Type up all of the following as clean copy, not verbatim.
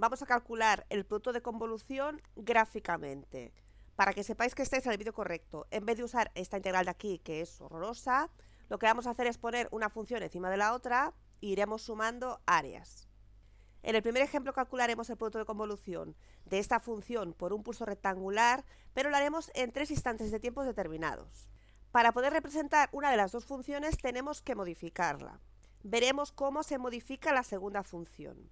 vamos a calcular el producto de convolución gráficamente. Para que sepáis que estáis en el vídeo correcto, en vez de usar esta integral de aquí, que es horrorosa, lo que vamos a hacer es poner una función encima de la otra e iremos sumando áreas. En el primer ejemplo calcularemos el producto de convolución de esta función por un pulso rectangular, pero lo haremos en 3 instantes de tiempo determinados. Para poder representar una de las dos funciones tenemos que modificarla. Veremos cómo se modifica la segunda función.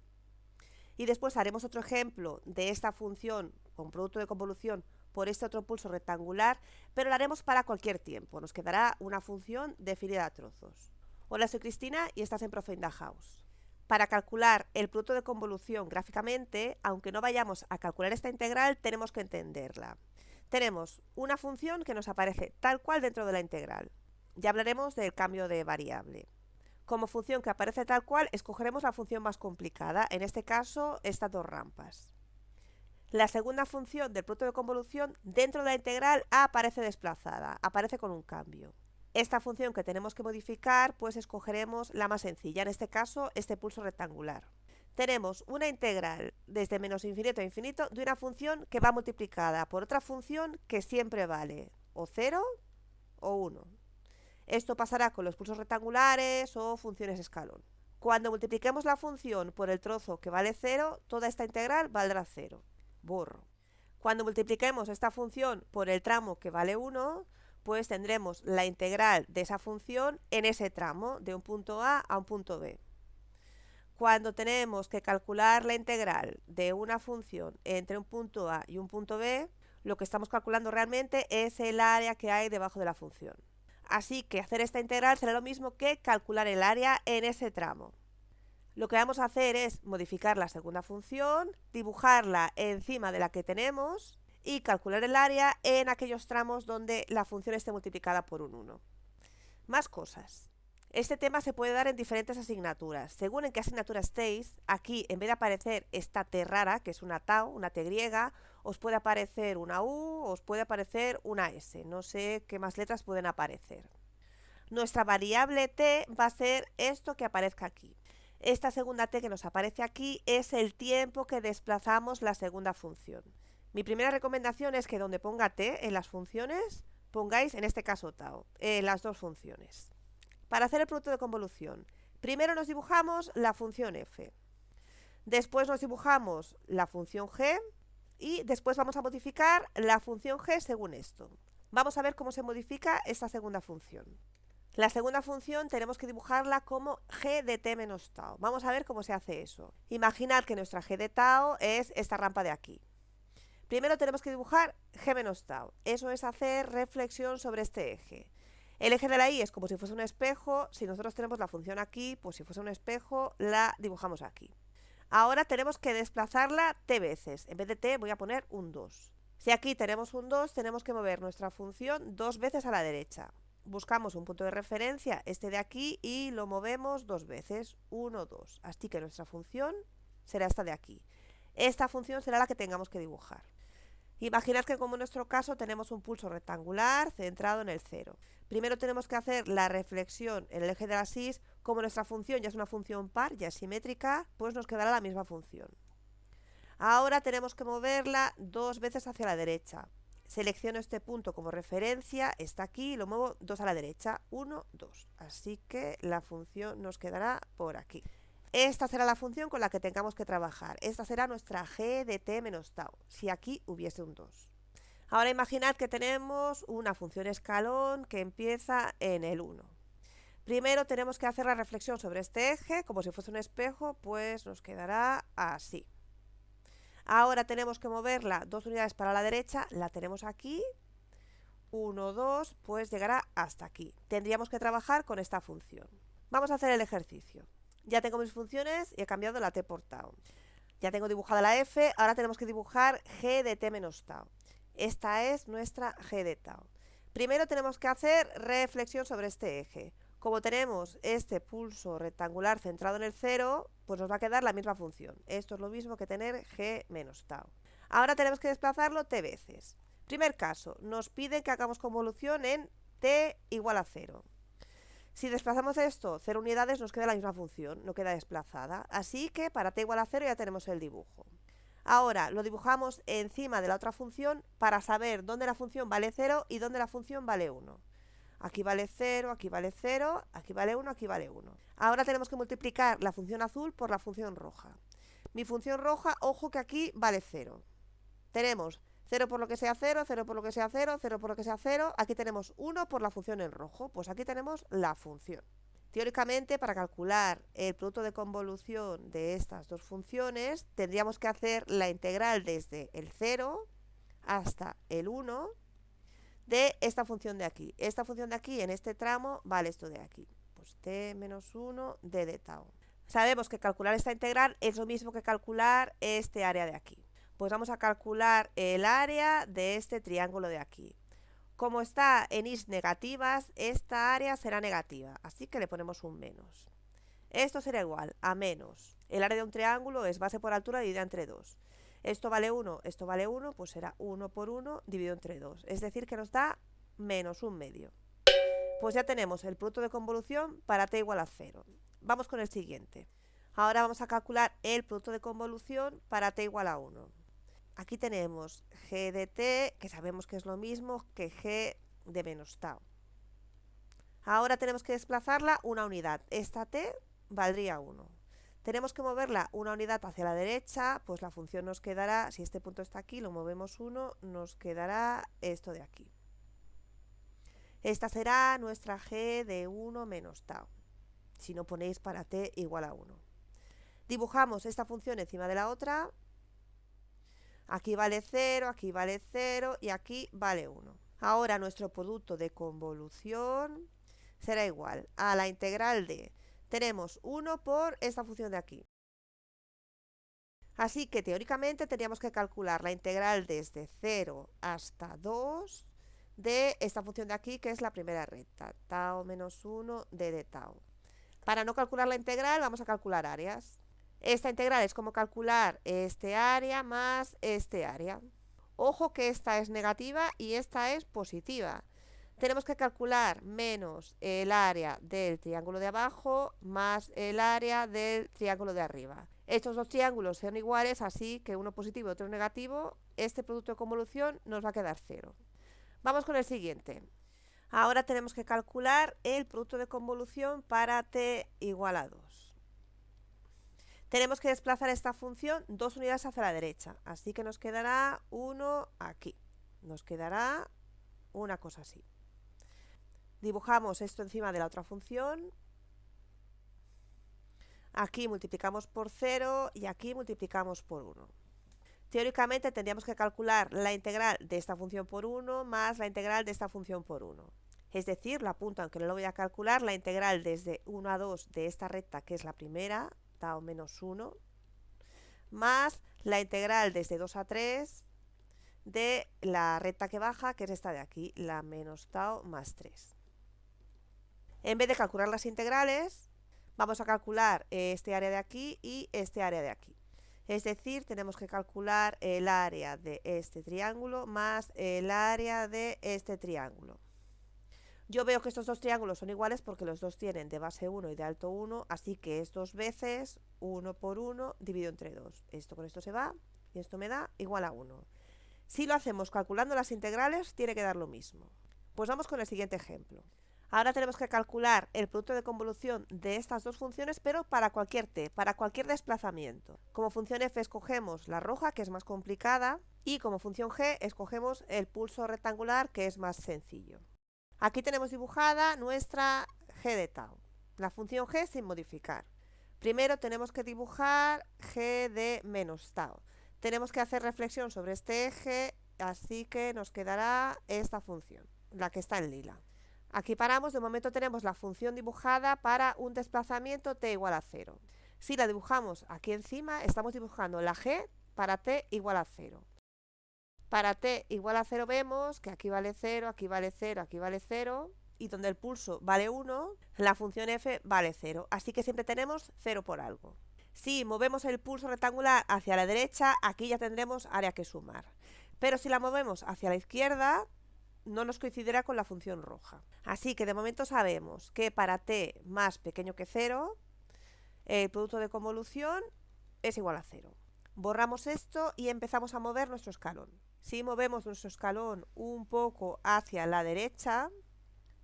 Y después haremos otro ejemplo de esta función con producto de convolución por este otro pulso rectangular, pero lo haremos para cualquier tiempo. Nos quedará una función definida a trozos. Hola, soy Cristina y estás en Profe in the House. Para calcular el producto de convolución gráficamente, aunque no vayamos a calcular esta integral, tenemos que entenderla. Tenemos una función que nos aparece tal cual dentro de la integral. Ya hablaremos del cambio de variable. Como función que aparece tal cual, escogeremos la función más complicada, en este caso estas dos rampas. La segunda función del producto de convolución dentro de la integral A aparece desplazada, aparece con un cambio. Esta función que tenemos que modificar, pues escogeremos la más sencilla, en este caso este pulso rectangular. Tenemos una integral desde menos infinito a infinito de una función que va multiplicada por otra función que siempre vale o 0 o 1. Esto pasará con los pulsos rectangulares o funciones escalón. Cuando multipliquemos la función por el trozo que vale 0, toda esta integral valdrá 0. Borro. Cuando multipliquemos esta función por el tramo que vale 1, pues tendremos la integral de esa función en ese tramo, de un punto A un punto B. Cuando tenemos que calcular la integral de una función entre un punto A y un punto B, lo que estamos calculando realmente es el área que hay debajo de la función. Así que hacer esta integral será lo mismo que calcular el área en ese tramo. Lo que vamos a hacer es modificar la segunda función, dibujarla encima de la que tenemos y calcular el área en aquellos tramos donde la función esté multiplicada por un 1. Más cosas. Este tema se puede dar en diferentes asignaturas. Según en qué asignatura estéis, aquí en vez de aparecer esta T rara, que es una tau, una T griega, os puede aparecer una U, os puede aparecer una S. No sé qué más letras pueden aparecer. Nuestra variable T va a ser esto que aparezca aquí. Esta segunda T que nos aparece aquí es el tiempo que desplazamos la segunda función. Mi primera recomendación es que donde ponga T en las funciones, pongáis en este caso tau, en las dos funciones. Para hacer el producto de convolución, primero nos dibujamos la función f, después nos dibujamos la función g y después vamos a modificar la función g según esto. Vamos a ver cómo se modifica esta segunda función. La segunda función tenemos que dibujarla como g de t menos tau. Vamos a ver cómo se hace eso. Imaginad que nuestra g de tau es esta rampa de aquí. Primero tenemos que dibujar g menos tau. Eso es hacer reflexión sobre este eje. El eje de la y es como si fuese un espejo. Si nosotros tenemos la función aquí, pues si fuese un espejo, la dibujamos aquí. Ahora tenemos que desplazarla t veces. En vez de t voy a poner un 2. Si aquí tenemos un 2, tenemos que mover nuestra función 2 veces a la derecha. Buscamos un punto de referencia, este de aquí, y lo movemos 2 veces, 1, 2. Así que nuestra función será esta de aquí. Esta función será la que tengamos que dibujar. Imaginad que como en nuestro caso tenemos un pulso rectangular centrado en el 0. Primero tenemos que hacer la reflexión en el eje de la Y. Como nuestra función ya es una función par, ya es simétrica, pues nos quedará la misma función. Ahora tenemos que moverla 2 veces hacia la derecha. Selecciono este punto como referencia, está aquí, y lo muevo 2 a la derecha, 1, 2. Así que la función nos quedará por aquí. Esta será la función con la que tengamos que trabajar. Esta será nuestra g de t menos tau, si aquí hubiese un 2. Ahora imaginad que tenemos una función escalón que empieza en el 1. Primero tenemos que hacer la reflexión sobre este eje, como si fuese un espejo, pues nos quedará así. Ahora tenemos que moverla 2 unidades para la derecha, la tenemos aquí. 1, 2, pues llegará hasta aquí. Tendríamos que trabajar con esta función. Vamos a hacer el ejercicio. Ya tengo mis funciones y he cambiado la t por tau. Ya tengo dibujada la f, ahora tenemos que dibujar g de t menos tau. Esta es nuestra g de tau. Primero tenemos que hacer reflexión sobre este eje. Como tenemos este pulso rectangular centrado en el 0, pues nos va a quedar la misma función. Esto es lo mismo que tener g menos tau. Ahora tenemos que desplazarlo t veces. Primer caso, nos piden que hagamos convolución en t igual a 0. Si desplazamos esto 0 unidades, nos queda la misma función, no queda desplazada. Así que para t igual a 0 ya tenemos el dibujo. Ahora lo dibujamos encima de la otra función para saber dónde la función vale 0 y dónde la función vale 1. Aquí vale 0, aquí vale 0, aquí vale 1, aquí vale 1. Ahora tenemos que multiplicar la función azul por la función roja. Mi función roja, ojo que aquí vale 0. Tenemos 0 por lo que sea 0, 0 por lo que sea 0, 0 por lo que sea 0. Aquí tenemos 1 por la función en rojo. Pues aquí tenemos la función. Teóricamente, para calcular el producto de convolución de estas dos funciones, tendríamos que hacer la integral desde el 0 hasta el 1 de esta función de aquí. Esta función de aquí, en este tramo, vale esto de aquí. Pues t menos 1 de tau. Sabemos que calcular esta integral es lo mismo que calcular este área de aquí. Pues vamos a calcular el área de este triángulo de aquí. Como está en is negativas, esta área será negativa, así que le ponemos un menos. Esto será igual a menos. El área de un triángulo es base por altura dividida entre 2. Esto vale 1, esto vale 1, pues será 1 por 1 dividido entre 2. Es decir, que nos da menos un medio. Pues ya tenemos el producto de convolución para t igual a 0. Vamos con el siguiente. Ahora vamos a calcular el producto de convolución para t igual a 1. Aquí tenemos g de t, que sabemos que es lo mismo que g de menos tau. Ahora tenemos que desplazarla una unidad. Esta t valdría 1. Tenemos que moverla una unidad hacia la derecha, pues la función nos quedará, si este punto está aquí, lo movemos 1, nos quedará esto de aquí. Esta será nuestra g de 1 menos tau, si no ponéis para t igual a 1. Dibujamos esta función encima de la otra. Aquí vale 0, aquí vale 0 y aquí vale 1. Ahora nuestro producto de convolución será igual a la integral de, tenemos 1 por esta función de aquí. Así que teóricamente tendríamos que calcular la integral desde 0 hasta 2 de esta función de aquí, que es la primera recta, tau menos 1 de tau. Para no calcular la integral, vamos a calcular áreas. Esta integral es como calcular este área más este área. Ojo que esta es negativa y esta es positiva. Tenemos que calcular menos el área del triángulo de abajo más el área del triángulo de arriba. Estos dos triángulos son iguales, así que uno positivo y otro negativo. Este producto de convolución nos va a quedar 0. Vamos con el siguiente. Ahora tenemos que calcular el producto de convolución para t igual a 2. Tenemos que desplazar esta función 2 unidades hacia la derecha, así que nos quedará 1 aquí. Nos quedará una cosa así. Dibujamos esto encima de la otra función. Aquí multiplicamos por 0 y aquí multiplicamos por 1. Teóricamente tendríamos que calcular la integral de esta función por 1 más la integral de esta función por 1. Es decir, la punta, aunque no lo voy a calcular, la integral desde 1 a 2 de esta recta, que es la primera, tau menos 1, más la integral desde 2 a 3 de la recta que baja, que es esta de aquí, la menos tau más 3. En vez de calcular las integrales, vamos a calcular este área de aquí y este área de aquí. Es decir, tenemos que calcular el área de este triángulo más el área de este triángulo. Yo veo que estos dos triángulos son iguales porque los dos tienen de base 1 y de alto 1, así que es 2 veces 1 por 1 dividido entre 2. Esto con esto se va y esto me da igual a 1. Si lo hacemos calculando las integrales, tiene que dar lo mismo. Pues vamos con el siguiente ejemplo. Ahora tenemos que calcular el producto de convolución de estas dos funciones, pero para cualquier t, para cualquier desplazamiento. Como función f escogemos la roja, que es más complicada, y como función g escogemos el pulso rectangular, que es más sencillo. Aquí tenemos dibujada nuestra g de tau, la función g sin modificar. Primero tenemos que dibujar g de menos tau. Tenemos que hacer reflexión sobre este eje, así que nos quedará esta función, la que está en lila. Aquí paramos, de momento tenemos la función dibujada para un desplazamiento t igual a 0. Si la dibujamos aquí encima, estamos dibujando la g para t igual a 0. Para t igual a 0 vemos que aquí vale 0, aquí vale 0, aquí vale 0, y donde el pulso vale 1, la función f vale 0. Así que siempre tenemos 0 por algo. Si movemos el pulso rectangular hacia la derecha, aquí ya tendremos área que sumar. Pero si la movemos hacia la izquierda, no nos coincidirá con la función roja. Así que de momento sabemos que para t más pequeño que 0, el producto de convolución es igual a 0. Borramos esto y empezamos a mover nuestro escalón. Si movemos nuestro escalón un poco hacia la derecha,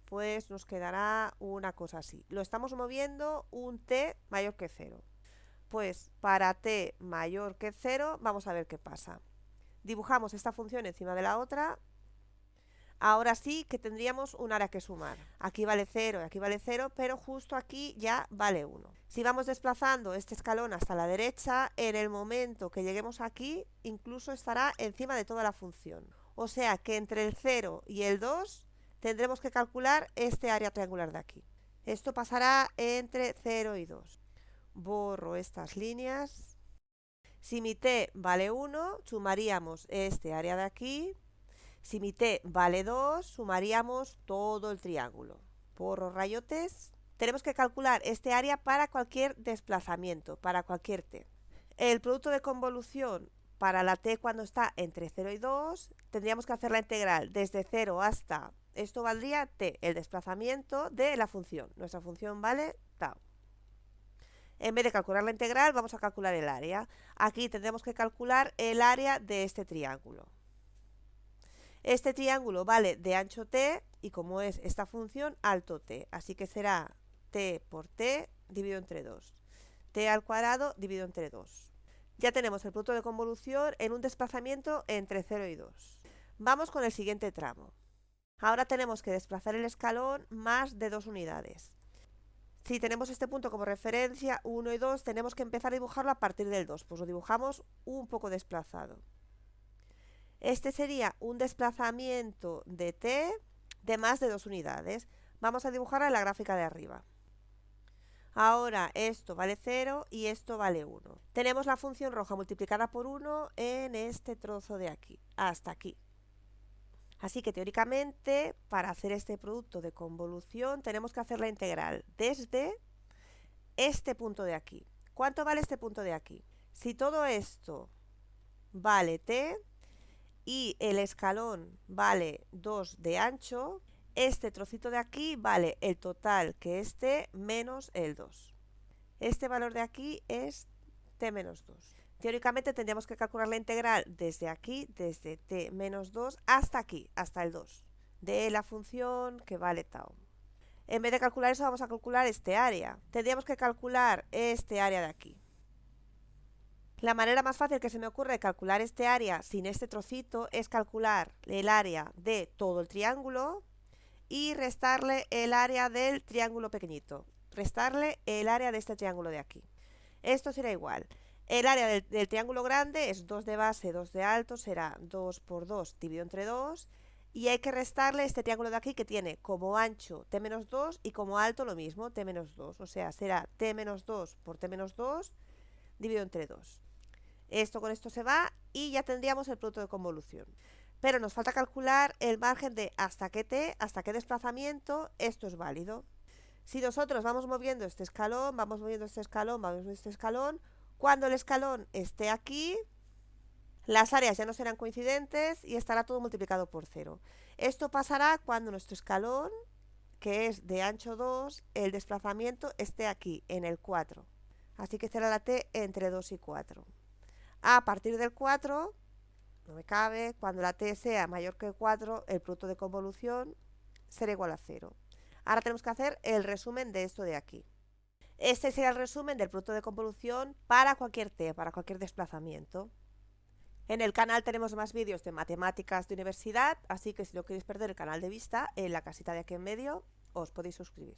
pues nos quedará una cosa así. Lo estamos moviendo un t mayor que 0. Pues para t mayor que 0, vamos a ver qué pasa. Dibujamos esta función encima de la otra. Ahora sí que tendríamos un área que sumar. Aquí vale 0 y aquí vale 0, pero justo aquí ya vale 1. Si vamos desplazando este escalón hasta la derecha, en el momento que lleguemos aquí, incluso estará encima de toda la función. O sea que entre el 0 y el 2 tendremos que calcular este área triangular de aquí. Esto pasará entre 0 y 2. Borro estas líneas. Si mi t vale 1, sumaríamos este área de aquí. Si mi t vale 2, sumaríamos todo el triángulo. Borro rayotes. Tenemos que calcular este área para cualquier desplazamiento, para cualquier t. El producto de convolución para la t cuando está entre 0 y 2, tendríamos que hacer la integral desde 0 hasta, esto valdría t, el desplazamiento de la función. Nuestra función vale tau. En vez de calcular la integral, vamos a calcular el área. Aquí tendremos que calcular el área de este triángulo. Este triángulo vale de ancho t y como es esta función, alto t. Así que será t por t dividido entre 2. T al cuadrado dividido entre 2. Ya tenemos el producto de convolución en un desplazamiento entre 0 y 2. Vamos con el siguiente tramo. Ahora tenemos que desplazar el escalón más de 2 unidades. Si tenemos este punto como referencia, 1 y 2, tenemos que empezar a dibujarlo a partir del 2. Pues lo dibujamos un poco desplazado. Este sería un desplazamiento de t de más de 2 unidades. Vamos a dibujar en la gráfica de arriba. Ahora esto vale 0 y esto vale 1. Tenemos la función roja multiplicada por 1 en este trozo de aquí, hasta aquí. Así que teóricamente, para hacer este producto de convolución, tenemos que hacer la integral desde este punto de aquí. ¿Cuánto vale este punto de aquí? Si todo esto vale t y el escalón vale 2 de ancho, este trocito de aquí vale el total que es t menos el 2. Este valor de aquí es t menos 2. Teóricamente tendríamos que calcular la integral desde aquí, desde t menos 2 hasta aquí, hasta el 2, de la función que vale tau. En vez de calcular eso, vamos a calcular este área. Tendríamos que calcular este área de aquí. La manera más fácil que se me ocurre de calcular este área sin este trocito es calcular el área de todo el triángulo y restarle el área del triángulo pequeñito. Restarle el área de este triángulo de aquí. Esto será igual. El área del triángulo grande es 2 de base, 2 de alto, será 2 por 2 dividido entre 2. Y hay que restarle este triángulo de aquí que tiene como ancho t menos 2 y como alto lo mismo, t menos 2. O sea, será t menos 2 por t menos 2 dividido entre 2. Esto con esto se va y ya tendríamos el producto de convolución. Pero nos falta calcular el margen de hasta qué t, hasta qué desplazamiento esto es válido. Si nosotros vamos moviendo este escalón, vamos moviendo este escalón, vamos moviendo este escalón, cuando el escalón esté aquí, las áreas ya no serán coincidentes y estará todo multiplicado por 0. Esto pasará cuando nuestro escalón, que es de ancho 2, el desplazamiento esté aquí, en el 4. Así que será la t entre 2 y 4. A partir del 4, no me cabe, cuando la t sea mayor que 4, el producto de convolución será igual a 0. Ahora tenemos que hacer el resumen de esto de aquí. Este sería el resumen del producto de convolución para cualquier t, para cualquier desplazamiento. En el canal tenemos más vídeos de matemáticas de universidad, así que si no queréis perder el canal de vista, en la casita de aquí en medio os podéis suscribir.